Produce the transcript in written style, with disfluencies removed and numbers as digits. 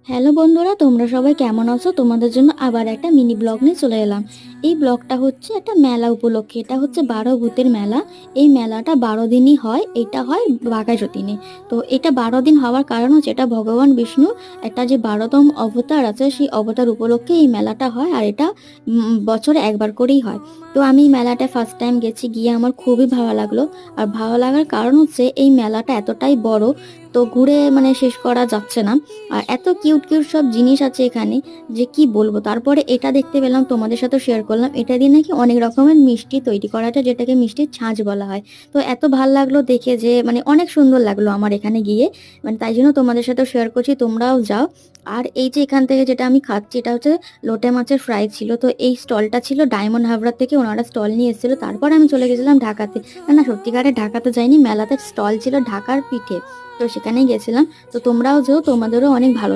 Hello বন্ধুরা, তোমরা সবাই কেমন আছো? তোমাদের জন্য আবার একটা মিনি ব্লগ নিয়ে চলে এলাম। এই ব্লগটা হচ্ছে একটা মেলা উপলক্ষে। এটা হচ্ছে 12 ভূতের মেলা। এই মেলাটা 12 দিনই হয়। এটা হয় বাঘাযতীনে। তো এটা 12 দিন হওয়ার কারণ হচ্ছে এটা ভগবান বিষ্ণুর একটা যে 12তম অবতার আছে, সেই অবতার উপলক্ষে এই মেলাটা হয়। আর এটা বছরে একবার করেই হয়। তো আমি এই মেলাটা ফার্স্ট টাইম গেছি, গিয়ে আমার খুবই ভালো লাগলো। আর ভালো লাগার কারণ হচ্ছে এই মেলাটা এতটাই বড়, তো ঘুরে শেষ করা যাচ্ছে না। আর এত কিউট কিউট সব জিনিস আছে এখানে যে কি বলবো। তারপরে এটা দেখতে পেলাম, তোমাদের সাথে শেয়ার করলাম, এটা দিয়ে নাকি অনেক রকমের মিষ্টি তৈরি করা যায়, যেটাকে মিষ্টির ছাঁচ বলা হয়। তো এত ভাল লাগলো দেখে যে অনেক সুন্দর লাগলো আমার এখানে গিয়ে। তাই জন্য তোমাদের সাথে শেয়ার করছি, তোমরাও যাও। আর এই যে এখান থেকে যেটা আমি খাচ্ছি, এটা হচ্ছে লোটে মাছের ফ্রাই ছিল। তো এই স্টলটা ছিল ডায়মন্ড হাবড়ার থেকে, ওনারা স্টল নিয়ে এসেছিল। তারপর আমি চলে গেছিলাম ঢাকাতে। না না, সত্যিকারে ঢাকাতে যাইনি, মেলাতে স্টল ছিল ঢাকার পিঠে। তো সেখানেই গেছিলাম। তো তোমরাও যেও, তোমাদেরও অনেক ভালো